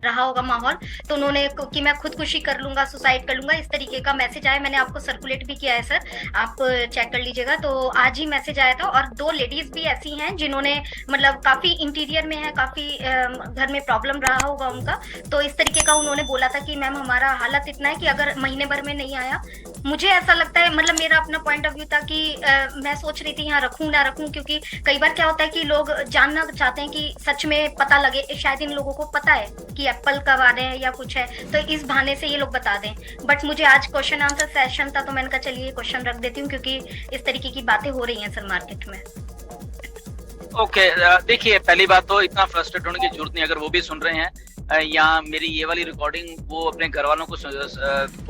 रहा होगा माहौल, तो उन्होंने कि मैं खुदकुशी कर लूंगा, सुसाइड कर लूंगा, इस तरीके का मैसेज आया। मैंने आपको सर्कुलेट भी किया है सर, आप चेक कर लीजिएगा। तो आज ही मैसेज आया था। और 2 लेडीज भी ऐसी हैं जिन्होंने मतलब काफी इंटीरियर में है, काफी घर में प्रॉब्लम रहा होगा उनका, तो इस तरीके का उन्होंने बोला था कि मैम हमारा हालत इतना है कि अगर महीने भर में नहीं आया, मुझे ऐसा लगता है, मतलब मेरा अपना पॉइंट ऑफ व्यू था कि मैं सोच रही थी यहाँ रखूं ना रखूं, क्योंकि कई बार क्या होता है कि लोग जानना चाहते हैं कि सच में पता लगे, शायद इन लोगों को पता है कि एप्पल कब आ रहे हैं या कुछ है, तो इस बहाने से ये लोग बता दें। बट मुझे आज क्वेश्चन आंसर सेशन था, तो मैंने कहा चलिए क्वेश्चन रख देती हूँ, क्योंकि इस तरीके की बातें हो रही हैं सर मार्केट में। ओके, देखिए पहली बात तो इतना फ्रस्ट्रेट होने की जरूरत नहीं। अगर वो भी सुन रहे हैं या मेरी ये वाली रिकॉर्डिंग वो अपने घर वालों को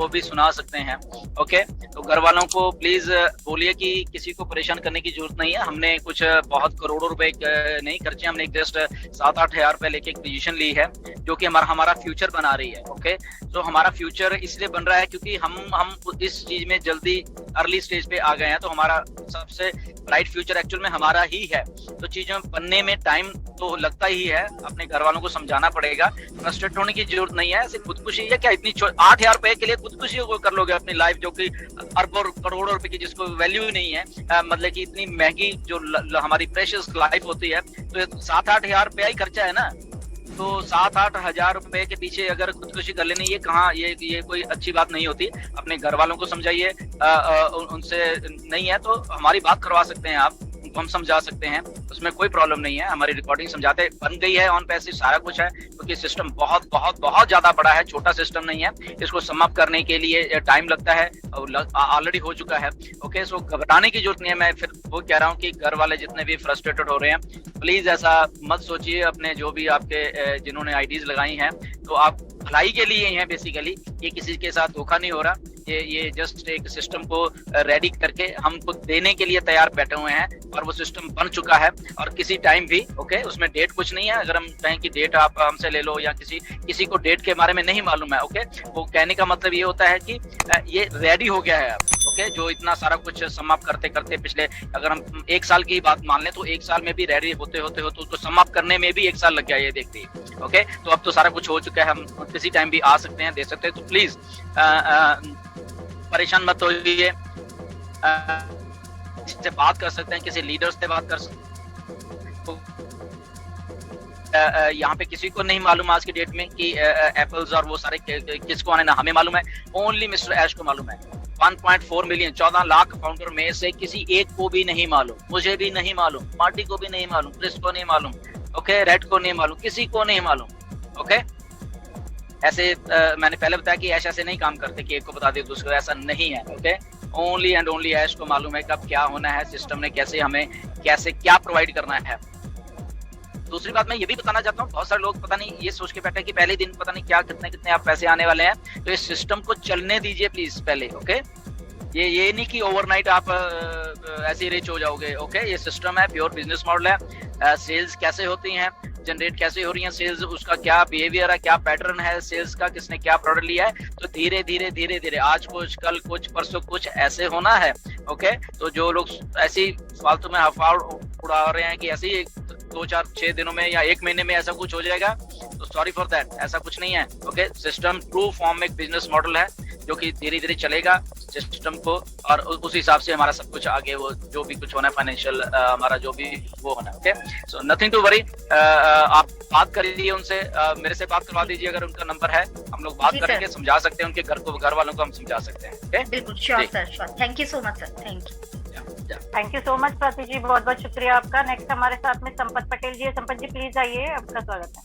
भी सुना सकते हैं। ओके, तो घर वालों को प्लीज बोलिए कि किसी को परेशान करने की जरूरत नहीं है। हमने कुछ बहुत करोड़ों रुपए नहीं खर्चे, हमने जस्ट 7-8 हजार रुपए लेके एक पोजीशन ली है जो कि हमारा फ्यूचर बना रही है। ओके, तो हमारा फ्यूचर इसलिए बन रहा है क्योंकि हम इस चीज में जल्दी अर्ली स्टेज पे आ गए हैं, तो हमारा सबसे ब्राइट फ्यूचर एक्चुअल में हमारा ही है। तो चीजों बनने में टाइम तो लगता ही है, अपने घर वालों को समझाना पड़ेगा। फ्रस्ट्रेट होने की जरूरत नहीं है। सिर्फ खुदकुशी है क्या, इतनी 8,000 रुपए के लिए खुदकुशी कर लोगे अपनी लाइफ, जो कि अरबों करोड़ों रुपए की जिसको वैल्यू ही नहीं है, मतलब कि इतनी महंगी जो हमारी प्रेशियस लाइफ होती है, तो 7-8 हजार रुपया ही खर्चा है ना। तो 7-8 हजार रुपए के पीछे अगर खुदकुशी कर लेनी, ये कहाँ, ये कोई अच्छी बात नहीं होती। अपने घर वालों को समझाइए, उनसे नहीं है तो हमारी बात करवा सकते हैं आप, हम समझा सकते हैं, उसमें कोई प्रॉब्लम नहीं है। हमारी रिकॉर्डिंग समझाते बन गई है, ऑन पैसिव सारा कुछ है, क्योंकि सिस्टम बहुत बहुत बहुत ज्यादा बड़ा है, छोटा सिस्टम नहीं है। इसको समाप्त करने के लिए टाइम लगता है, ऑलरेडी हो चुका है। ओके, सो घबराने की जरूरत नहीं है। मैं फिर वो कह रहा हूँ कि घर वाले जितने भी फ्रस्ट्रेटेड हो रहे हैं, प्लीज ऐसा मत सोचिए। अपने जो भी आपके जिन्होंने आईडीज लगाई हैं, तो आप भलाई के लिए ही हैं बेसिकली। ये किसी के साथ धोखा नहीं हो रहा, ये जस्ट एक सिस्टम को रेडी करके हमको देने के लिए तैयार बैठे हुए हैं, और वो सिस्टम बन चुका है। और किसी टाइम भी ओके, उसमें डेट कुछ नहीं है। अगर हम कहें कि डेट आप हमसे ले लो, या किसी को डेट के बारे में नहीं मालूम है, ओके, वो कहने का मतलब ये होता है कि ये रेडी हो गया है अब। ओके, जो इतना सारा कुछ समाप्त करते करते पिछले, अगर हम 1 साल की बात मान लें, तो 1 साल में भी रेडी होते होते उसको समाप्त करने में भी 1 साल लग गया, ये देखते। ओके, तो अब तो सारा कुछ हो चुका है, हम किसी टाइम भी आ सकते हैं, दे सकते हैं। तो प्लीज परेशान मत होइए, से बात कर सकते हैं, किसी लीडर से बात कर सकते हैं। यहाँ पे किसी को नहीं मालूम आज की डेट में कि एप्पल्स और वो सारे किसको आने ना, हमें मालूम है, ओनली मिस्टर ऐश को मालूम है। 1.4 मिलियन 14 लाख फाउंडर में से किसी एक को भी नहीं मालूम, मुझे भी नहीं मालूम, मार्टी को भी नहीं मालूम, क्रिस को नहीं मालूम, ओके, रेड को नहीं मालूम, किसी को नहीं मालूम। ओके, ऐसे मैंने पहले बताया कि ऐश ऐसे नहीं काम करते कि एक को बता दे दूसरे को, ऐसा नहीं है। ओके, ओनली एंड ओनली ऐश को मालूम है कब क्या होना है, सिस्टम ने कैसे क्या प्रोवाइड करना है। दूसरी बात मैं ये भी बताना चाहता हूँ, बहुत सारे लोग पता नहीं ये सोच के बैठे हैं कि पहले दिन पता नहीं क्या कितने आप पैसे आने वाले हैं, तो इस सिस्टम को चलने दीजिए प्लीज पहले। ओके, ये नहीं कि ओवरनाइट आप ऐसे रिच हो जाओगे। ओके, ये सिस्टम है, प्योर बिजनेस मॉडल है। सेल्स कैसे होती हैं, जनरेट कैसे हो रही है सेल्स, उसका क्या बिहेवियर है, क्या पैटर्न है सेल्स का, किसने क्या प्रोडक्ट लिया है, तो धीरे धीरे आज कुछ कल कुछ परसों कुछ ऐसे होना है। ओके, तो जो लोग ऐसी फालतू में अफवाह उड़ा रहे हैं कि ऐसे ही 2-4-6 दिनों में या 1 महीने में ऐसा कुछ हो जाएगा, तो सॉरी फॉर दैट, ऐसा कुछ नहीं है। ओके, सिस्टम ट्रू फॉर्म में एक बिजनेस मॉडल है जो कि धीरे धीरे चलेगा सिस्टम को, और उस हिसाब से हमारा सब कुछ आगे वो जो भी कुछ होना है फाइनेंशियल हमारा जो भी वो होना है। Okay, so nothing to worry. आप बात करिए उनसे, मेरे से बात करवा दीजिए अगर उनका नंबर है, हम लोग बात करेंगे, समझा सकते हैं, उनके घर वालों को हम समझा सकते हैं। ओके, बिल्कुल, sure sir, sure. Thank you so much sir, thank you so much Prachi ji, बहुत बहुत शुक्रिया आपका। नेक्स्ट हमारे साथ में संपत पटेल जी है। संपत जी प्लीज आइए, आपका स्वागत है।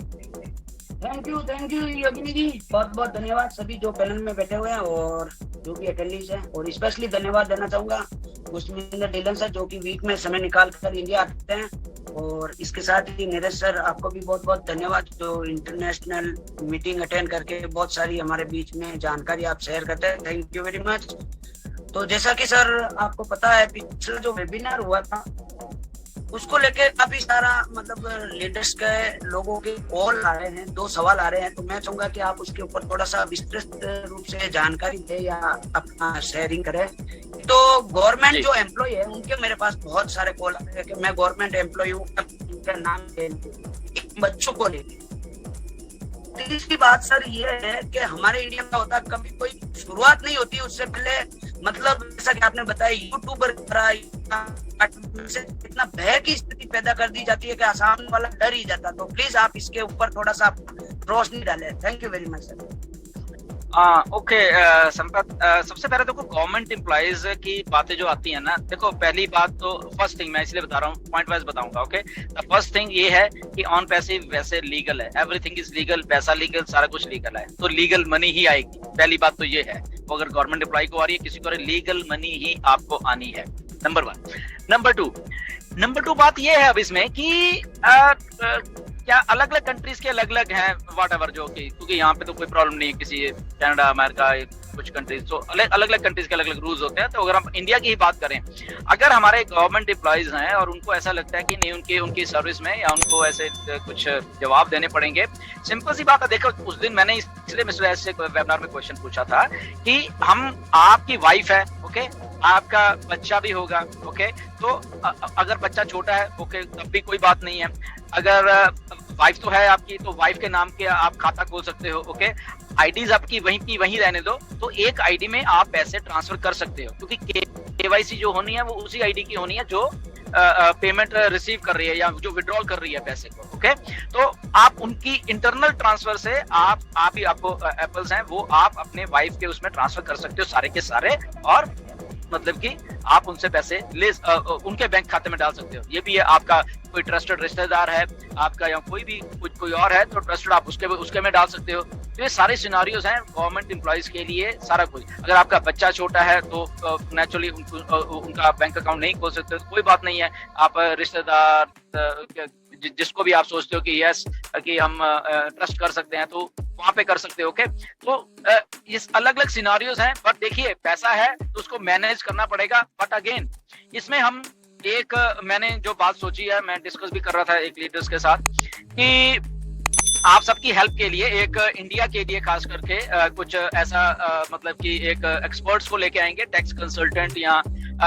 थैंक यू योगिनी जी, बहुत बहुत धन्यवाद सभी जो पैनल में बैठे हुए हैं और जो भी अटेंडीज हैं, और स्पेशली धन्यवाद देना चाहूंगा पुष्पिंदर ढीलन सर जो कि वीक में समय निकाल कर इंडिया आते हैं, और इसके साथ ही नीरज सर आपको भी बहुत बहुत धन्यवाद जो इंटरनेशनल मीटिंग अटेंड करके बहुत सारी हमारे बीच में जानकारी आप शेयर करते हैं, थैंक यू वेरी मच। तो जैसा कि सर आपको पता है, पिछला जो वेबिनार हुआ था उसको लेके काफी सारा मतलब लेटेस्ट के लोगों के कॉल आ रहे हैं, 2 सवाल आ रहे हैं, तो मैं चाहूंगा कि आप उसके ऊपर थोड़ा सा विस्तृत रूप से जानकारी दें या अपना शेयरिंग करें। तो गवर्नमेंट जो एम्प्लॉय है उनके मेरे पास बहुत सारे कॉल आ रहे हैं कि मैं गवर्नमेंट एम्प्लॉय हूँ, उनका नाम बच्चों को लेके। तीसरी बात सर ये है कि हमारे इंडिया में होता कभी कोई शुरुआत नहीं होती उससे पहले, मतलब जैसा कि आपने बताया यूट्यूबर से इतना भय की स्थिति पैदा कर दी जाती है कि सामने वाला डर ही जाता। तो प्लीज आप इसके ऊपर थोड़ा सा रोशनी डालें। Thank you very much sir. Okay Sampath, सबसे पहले देखो गवर्नमेंट एम्प्लॉइज की बातें जो आती है ना, देखो पहली बात तो फर्स्ट थिंग मैं इसलिए बता रहा हूँ, पॉइंट वाइज बताऊंगा। ओके, द फर्स्ट थिंग ये है कि ऑन पैसिव वैसे लीगल है, एवरीथिंग इज लीगल, पैसा लीगल, सारा कुछ लीगल है, तो लीगल मनी ही आएगी। पहली बात तो ये है, वो अगर गवर्नमेंट एम्प्लॉय को आ रही है, किसी को लीगल मनी ही आपको आनी है, नंबर 1। नंबर टू बात ये है अब इसमें कि क्या अलग अलग कंट्रीज के अलग अलग हैं वॉट एवर, जो कि क्योंकि यहाँ पे तो कोई प्रॉब्लम नहीं है, किसी कनाडा, अमेरिका, कुछ कंट्रीज तो अलग अलग कंट्रीज के अलग अलग रूल्स होते हैं। तो अगर हम इंडिया की ही बात करें, अगर हमारे गवर्नमेंट एम्प्लॉइज हैं और उनको ऐसा लगता है कि नहीं उनकी सर्विस में या उनको ऐसे कुछ जवाब देने पड़ेंगे, सिंपल सी बात है। देखो उस दिन मैंने इसलिए मिस्टर एस से वेबिनार में क्वेश्चन पूछा था कि हम आपकी वाइफ है, ओके, आपका बच्चा भी होगा, ओके, तो अगर बच्चा छोटा है, ओके, तब भी कोई बात नहीं है। अगर वाइफ तो है आपकी, तो वाइफ के नाम के आप खाता खोल सकते हो, ओके, आईडीज आपकी वहीं की वहीं रहने दो, तो एक आईडी में आप पैसे ट्रांसफर कर सकते हो, क्योंकि केवाईसी जो होनी है वो उसी आईडी की होनी है जो पेमेंट रिसीव कर रही है या जो विड्रॉल कर रही है पैसे को, ओके। तो आप उनकी इंटरनल ट्रांसफर से आप ही आपको एप्पल्स हैं वो आप अपने वाइफ के उसमें ट्रांसफर कर सकते हो सारे के सारे, और मतलब कि आप उनसे पैसे उनके बैंक खाते में डाल सकते हो। ये भी है, आपका कोई ट्रस्टेड रिश्तेदार है आपका या कोई और है, तो ट्रस्टेड आप उसके में डाल सकते हो। तो ये सारे सिनारियोज हैं गवर्नमेंट एम्प्लॉइज के लिए, सारा कुछ। अगर आपका बच्चा छोटा है तो नेचुरली उनका बैंक अकाउंट नहीं खोल सकते, तो कोई बात नहीं है, आप रिश्तेदार जिसको भी आप सोचते हो कि यस कि हम ट्रस्ट कर सकते हैं, तो वहां पे कर सकते हो, ओके। तो ये अलग अलग सिनारियोज हैं, बट देखिए पैसा है तो उसको मैनेज करना पड़ेगा। बट अगेन इसमें हम मैंने जो बात सोची है, मैं डिस्कस भी कर रहा था एक लीडर्स के साथ कि आप सबकी हेल्प के लिए एक इंडिया के लिए खास करके कुछ ऐसा मतलब कि एक एक्सपर्ट्स को लेके आएंगे, टैक्स कंसल्टेंट या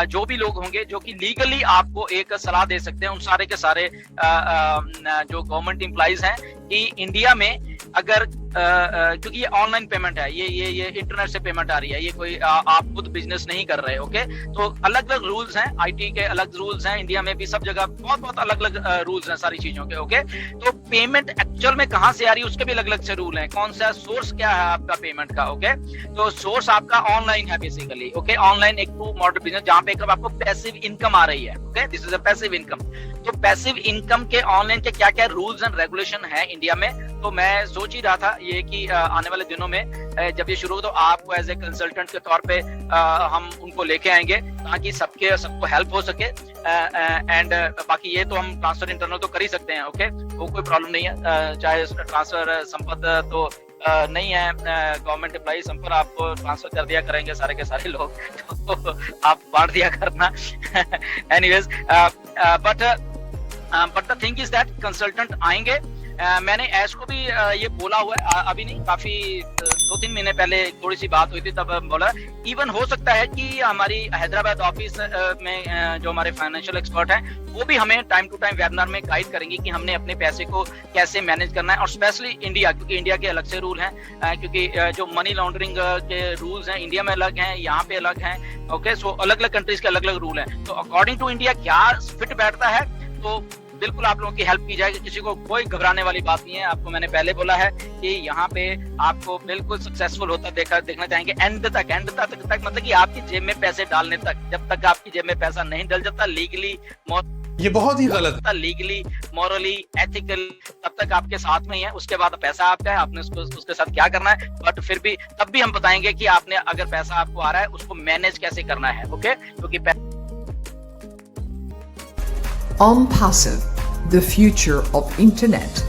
जो भी लोग होंगे जो कि लीगली आपको एक सलाह दे सकते हैं, उन सारे के सारे जो गवर्नमेंट एम्प्लॉइज हैं कि इंडिया में अगर क्योंकि ये ऑनलाइन पेमेंट है, ये इंटरनेट से पेमेंट आ रही है, ये कोई आप खुद बिजनेस नहीं कर रहे, ओके। तो अलग अलग रूल्स हैं, आईटी के अलग रूल्स हैं, इंडिया में भी सब जगह बहुत अलग अलग रूल्स हैं सारी चीजों के, ओके। तो पेमेंट एक्चुअल में कहाँ से आ रही है उसके भी अलग अलग से रूल हैं, कौन सा सोर्स क्या है आपका पेमेंट का, ओके। तो सोर्स आपका ऑनलाइन है बेसिकली, ओके। ऑनलाइन एक ट्रू मॉडल बिजनेस जहाँ पे आपको पैसिव इनकम आ रही है, okay, this is a passive income. तो पैसिव इनकम के ऑनलाइन के क्या क्या रूल्स एंड रेगुलेशन है इंडिया में, तो मैं सोच ही रहा था ये कि आने वाले दिनों में जब ये शुरू हो तो आपको एज ए कंसल्टेंट के तौर पे हम उनको लेके आएंगे ताकि सबको हेल्प हो सके। एंड बाकी ये तो हम ट्रांसफर इंटरनल तो कर ही सकते हैं, ओके, वो कोई प्रॉब्लम नहीं है। चाहे ट्रांसफर संपद तो नहीं है, गवर्नमेंट एम्प्लॉई संपर्क आपको ट्रांसफर कर दिया करेंगे सारे के सारे लोग, तो आप बांट दिया करना। Anyways but the thing is that consultant आएंगे। मैंने ऐश को भी ये बोला हुआ है, अभी नहीं, काफी 2-3 महीने पहले थोड़ी सी बात हुई थी, तब बोला इवन हो सकता है कि हमारी हैदराबाद ऑफिस में जो हमारे फाइनेंशियल एक्सपर्ट हैं वो भी हमें टाइम टू टाइम वेबिनार में गाइड करेंगे कि हमने अपने पैसे को कैसे मैनेज करना है, और स्पेशली इंडिया, क्योंकि इंडिया के अलग से रूल हैं, क्योंकि जो मनी लॉन्ड्रिंग के रूल्स हैं इंडिया में अलग हैं, यहाँ पे अलग हैं, ओके। सो अलग अलग कंट्रीज के अलग अलग रूल हैं, तो अकॉर्डिंग टू इंडिया क्या फिट बैठता है, तो बिल्कुल आप लोगों की हेल्प की जाएगी, किसी को कोई घबराने वाली बात नहीं है। आपको मैंने पहले बोला है कि यहाँ पे आपको बिल्कुल सक्सेसफुल होता देखना चाहेंगे एंड तक मतलब कि आपकी जेब में पैसे डालने तक, जब तक आपकी जेब में पैसा नहीं डल जाता लीगली, ये बहुत ही गलत है, लीगली, मॉरली, एथिकल, तब तक आपके साथ में ही है। उसके बाद पैसा आपका है, आपने उसके साथ क्या करना है, बट फिर भी तब भी हम बताएंगे कि आपने अगर पैसा आपको आ रहा है उसको मैनेज कैसे करना है, ओके। क्योंकि OnPassive, the future of internet.